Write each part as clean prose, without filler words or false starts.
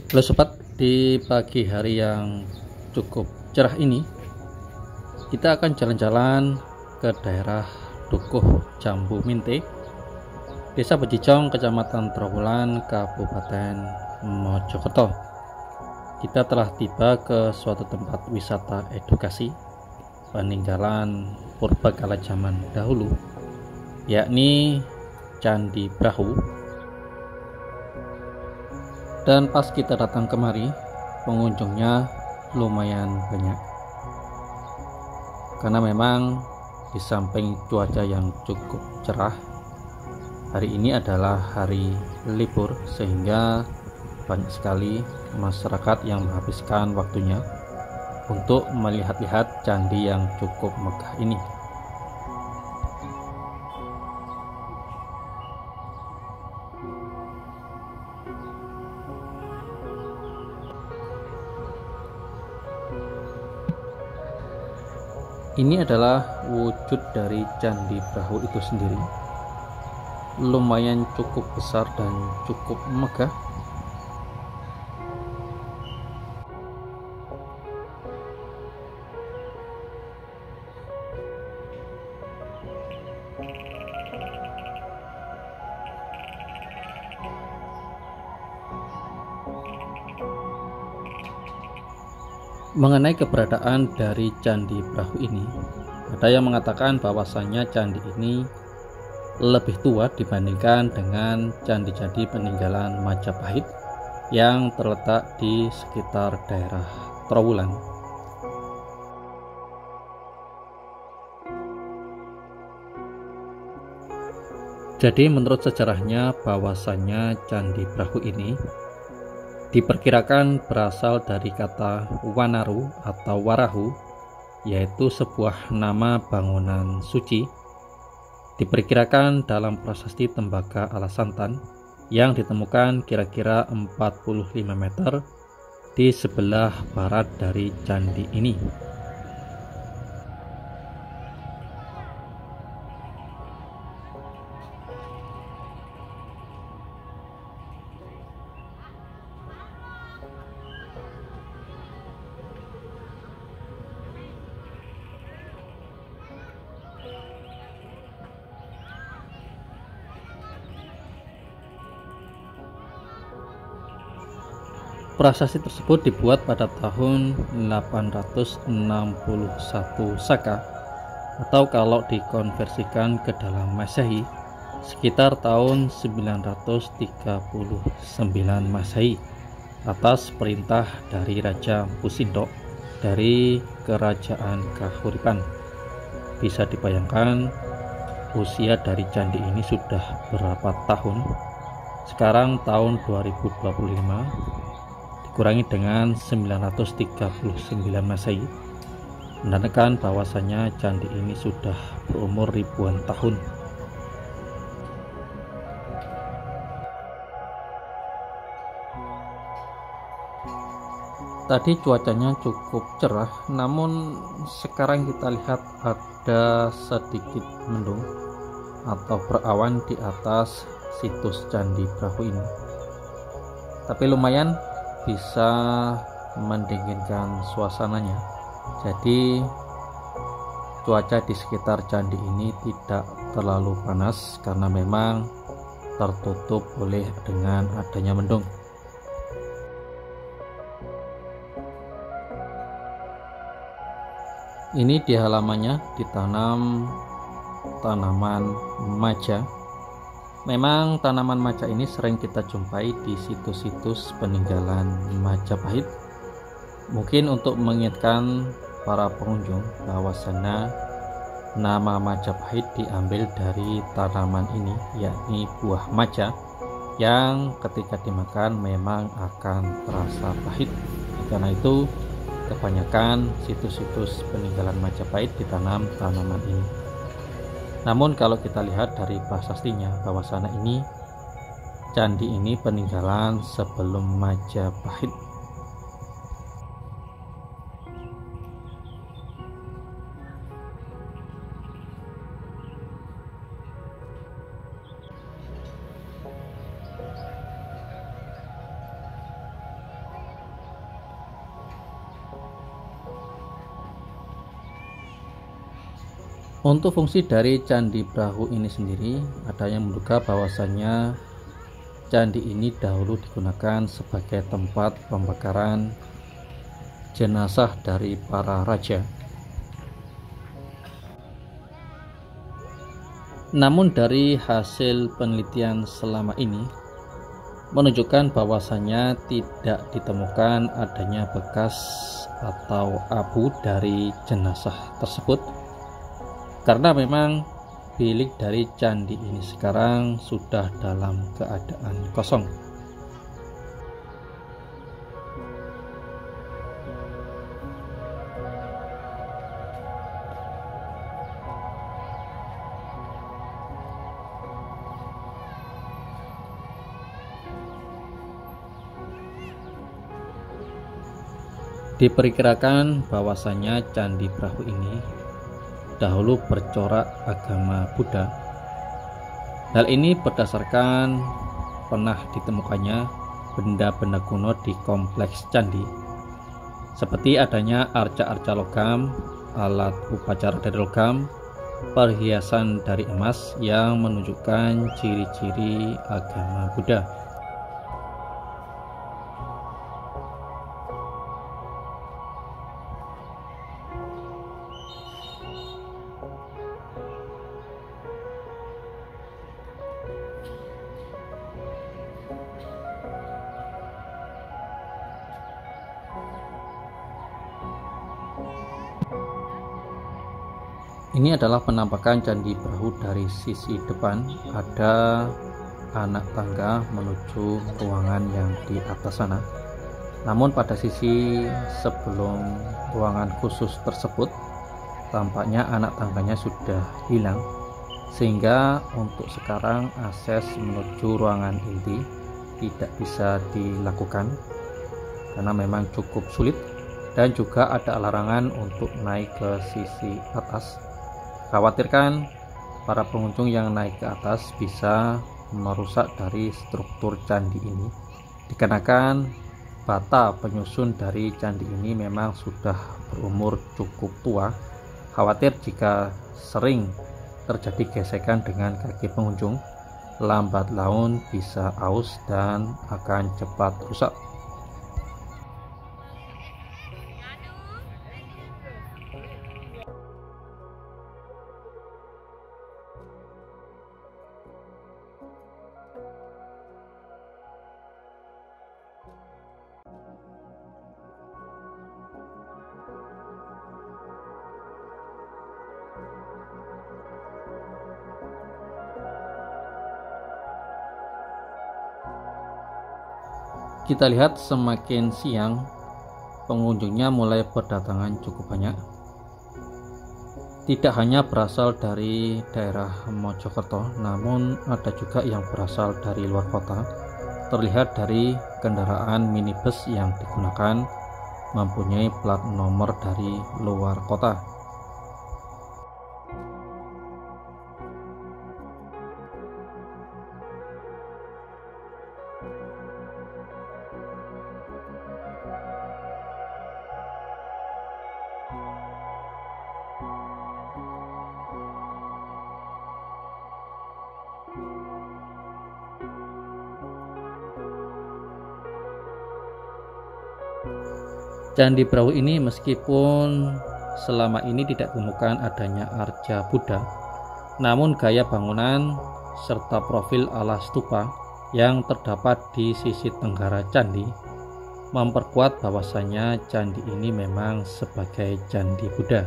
Halo sobat, di pagi hari yang cukup cerah ini kita akan jalan-jalan ke daerah Dukuh Jambu Minte, Desa Bejijong, Kecamatan Trawulan, Kabupaten Mojokerto. Kita telah tiba ke suatu tempat wisata edukasi peninggalan purbakala zaman dahulu, yakni Candi Brahu. Dan pas kita datang kemari, pengunjungnya lumayan banyak. Karena memang di samping cuaca yang cukup cerah, hari ini adalah hari libur, sehingga banyak sekali masyarakat yang menghabiskan waktunya untuk melihat-lihat candi yang cukup megah ini. Ini adalah wujud dari Candi Brahu itu sendiri. Lumayan cukup besar dan cukup megah. Mengenai keberadaan dari Candi Brahu ini, ada yang mengatakan bahwasannya candi ini lebih tua dibandingkan dengan candi-candi peninggalan Majapahit yang terletak di sekitar daerah Trawulan. Jadi menurut sejarahnya bahwasannya Candi Brahu ini diperkirakan berasal dari kata Wanaru atau Warahu, yaitu sebuah nama bangunan suci. Diperkirakan dalam prasasti Tembaga Alasantan yang ditemukan kira-kira 45 meter di sebelah barat dari candi ini. Prasasti tersebut dibuat pada tahun 861 Saka, atau kalau dikonversikan ke dalam Masehi sekitar tahun 939 Masehi, atas perintah dari Raja Pusindok dari Kerajaan Kahuripan. Bisa dibayangkan usia dari candi ini sudah berapa tahun. Sekarang tahun 2025 dikurangi dengan 939 Masehi, menandakan bahwasanya candi ini sudah berumur ribuan tahun. Tadi cuacanya cukup cerah, namun sekarang kita lihat ada sedikit mendung atau berawan di atas situs Candi Brahu ini. Tapi lumayan bisa mendinginkan suasananya. Jadi cuaca di sekitar candi ini tidak terlalu panas karena memang tertutup oleh dengan adanya mendung. Ini di halamannya ditanam tanaman maja. Memang tanaman maja ini sering kita jumpai di situs-situs peninggalan Majapahit. Mungkin untuk mengingatkan para pengunjung bahwasanya nama Majapahit diambil dari tanaman ini, yakni buah maja, yang ketika dimakan memang akan terasa pahit. Karena itu kebanyakan situs-situs peninggalan Majapahit ditanam tanaman ini. Namun kalau kita lihat dari prasastinya bahwasanya ini candi ini peninggalan sebelum Majapahit. Untuk fungsi dari Candi Brahu ini sendiri, ada yang menduga bahwasannya candi ini dahulu digunakan sebagai tempat pembakaran jenazah dari para raja. Namun dari hasil penelitian selama ini menunjukkan bahwasannya tidak ditemukan adanya bekas atau abu dari jenazah tersebut, karena memang bilik dari candi ini sekarang sudah dalam keadaan kosong. Diperkirakan bahwasanya Candi Brahu ini dahulu bercorak agama Buddha. Hal ini berdasarkan pernah ditemukannya benda-benda kuno di kompleks candi, seperti adanya arca-arca logam, alat upacara dari logam, perhiasan dari emas yang menunjukkan ciri-ciri agama Buddha. Ini adalah penampakan Candi Brahu dari sisi depan. Ada anak tangga menuju ruangan yang di atas sana. Namun pada sisi sebelum ruangan khusus tersebut, tampaknya anak tangganya sudah hilang, sehingga untuk sekarang akses menuju ruangan inti tidak bisa dilakukan karena memang cukup sulit, dan juga ada larangan untuk naik ke sisi atas. Khawatirkan para pengunjung yang naik ke atas bisa merusak dari struktur candi ini, dikarenakan bata penyusun dari candi ini memang sudah berumur cukup tua. Khawatir jika sering terjadi gesekan dengan kaki pengunjung, lambat laun bisa aus dan akan cepat rusak. Kita lihat semakin siang pengunjungnya mulai berdatangan cukup banyak. Tidak hanya berasal dari daerah Mojokerto, namun ada juga yang berasal dari luar kota. Terlihat dari kendaraan minibus yang digunakan mempunyai plat nomor dari luar kota. Candi Brahu ini meskipun selama ini tidak ditemukan adanya arca Buddha, namun gaya bangunan serta profil ala stupa yang terdapat di sisi tenggara candi memperkuat bahwasanya candi ini memang sebagai candi Buddha.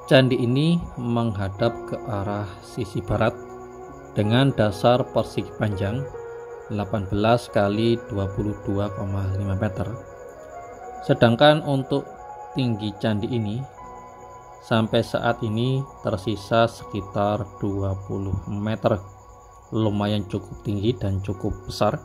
Candi ini menghadap ke arah sisi barat dengan dasar persegi panjang 18 kali 22,5 meter. Sedangkan untuk tinggi candi ini Sampai saat ini tersisa sekitar 20 meter, lumayan cukup tinggi dan cukup besar.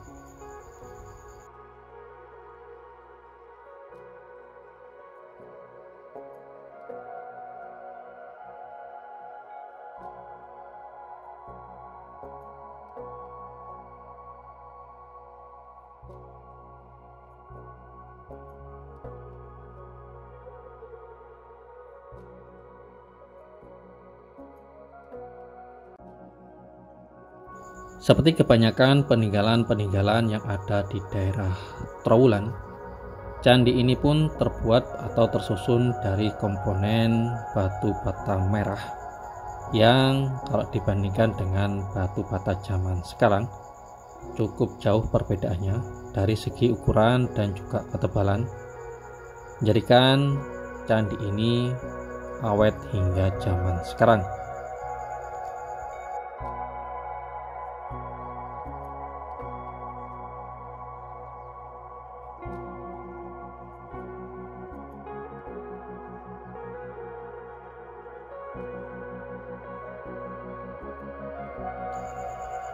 Seperti kebanyakan peninggalan-peninggalan yang ada di daerah Trowulan, candi ini pun terbuat atau tersusun dari komponen batu bata merah yang kalau dibandingkan dengan batu bata zaman sekarang cukup jauh perbedaannya dari segi ukuran dan juga ketebalan, menjadikan candi ini awet hingga zaman sekarang.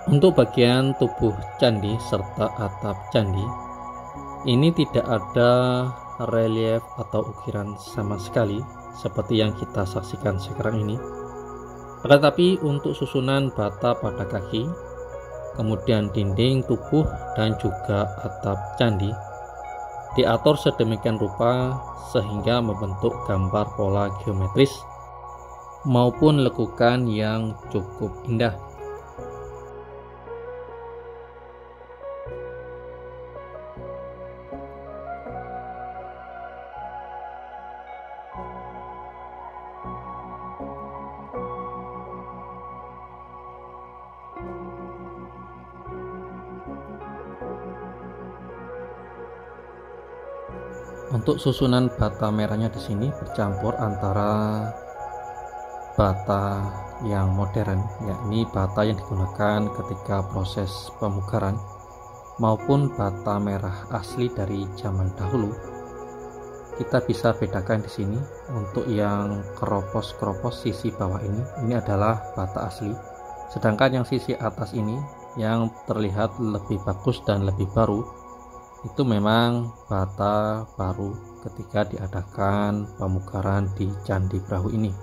Untuk bagian tubuh candi serta atap candi, ini tidak ada relief atau ukiran sama sekali seperti yang kita saksikan sekarang ini. Tetapi untuk susunan bata pada kaki, kemudian dinding tubuh dan juga atap candi diatur sedemikian rupa sehingga membentuk gambar pola geometris maupun lekukan yang cukup indah. Untuk susunan bata merahnya di sini bercampur antara bata yang modern, yakni bata yang digunakan ketika proses pemugaran, maupun bata merah asli dari zaman dahulu. Kita bisa bedakan di sini. Untuk yang keropos-keropos sisi bawah ini adalah bata asli, sedangkan yang sisi atas ini yang terlihat lebih bagus dan lebih baru itu memang bata baru ketika diadakan pemugaran di Candi Brahu ini.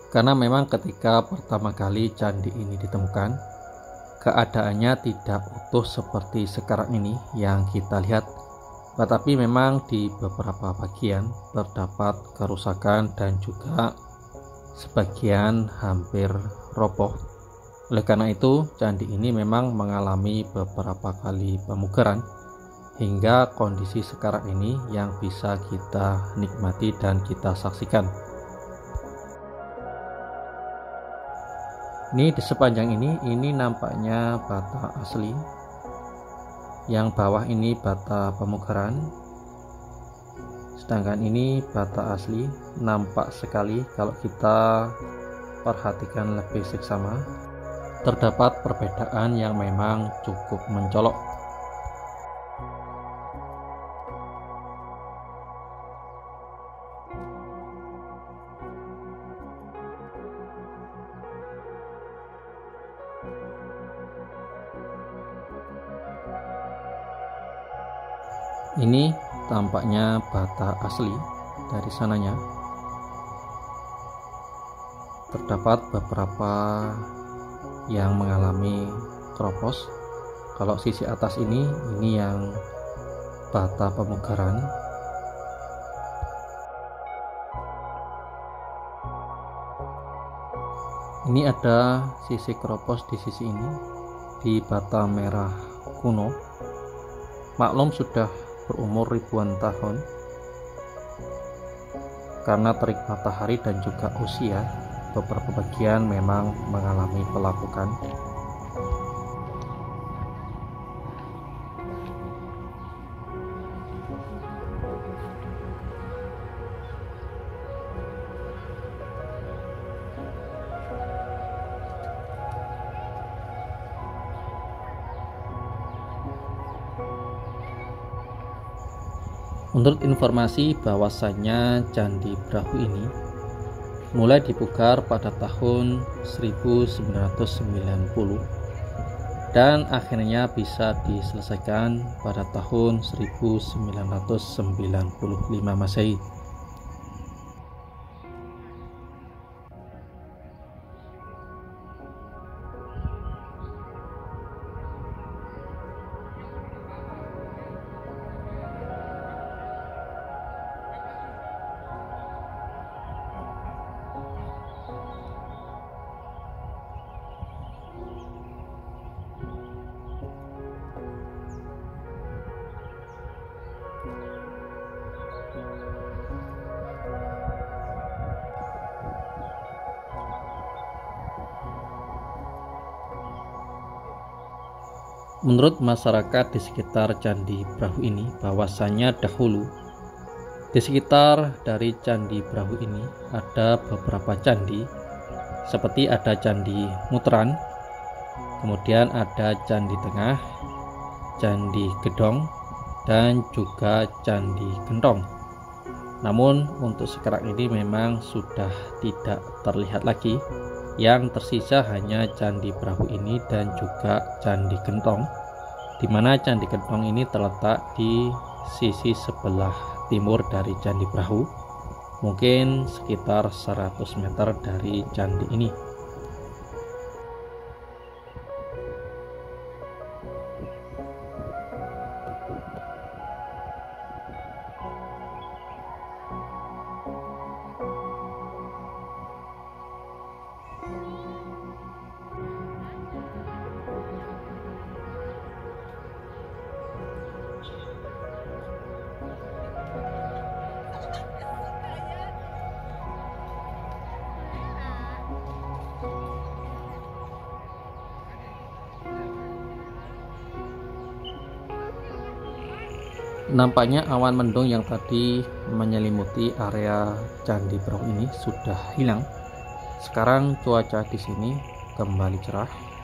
Karena memang ketika pertama kali candi ini ditemukan, keadaannya tidak utuh seperti sekarang ini yang kita lihat, tetapi memang di beberapa bagian terdapat kerusakan dan juga sebagian hampir roboh. Oleh karena itu, candi ini memang mengalami beberapa kali pemugaran hingga kondisi sekarang ini yang bisa kita nikmati dan kita saksikan. Ini di sepanjang ini nampaknya bata asli. Yang bawah ini bata pemugaran. Sedangkan ini bata asli. Nampak sekali kalau kita perhatikan lebih seksama, terdapat perbedaan yang memang cukup mencolok. Ini tampaknya bata asli dari sananya. Terdapat beberapa yang mengalami keropos. Kalau sisi atas ini yang bata pemugaran. Ini ada sisi keropos di sisi ini, di bata merah kuno. Maklum sudah berumur ribuan tahun karena terik matahari dan juga usia. Beberapa bagian memang mengalami pelapukan. Menurut informasi bahwasannya Candi Brahu ini mulai dipugar pada tahun 1990 dan akhirnya bisa diselesaikan pada tahun 1995 Masehi. Menurut masyarakat di sekitar Candi Brahu ini, bahwasannya dahulu di sekitar dari Candi Brahu ini ada beberapa candi, seperti ada Candi Mutran, kemudian ada Candi Tengah, Candi Gedong, dan juga Candi Gentong. Namun untuk sekarang ini memang sudah tidak terlihat lagi. Yang tersisa hanya Candi Brahu ini dan juga Candi Gentong, di mana Candi Gentong ini terletak di sisi sebelah timur dari Candi Brahu, mungkin sekitar 100 meter dari candi ini. Nampaknya awan mendung yang tadi menyelimuti area Candi Brahu ini sudah hilang. Sekarang cuaca di sini kembali cerah.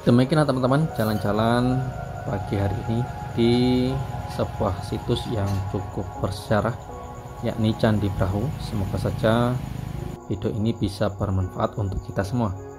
Demikianlah teman-teman jalan-jalan pagi hari ini di sebuah situs yang cukup bersejarah, yakni Candi Brahu. Semoga saja video ini bisa bermanfaat untuk kita semua.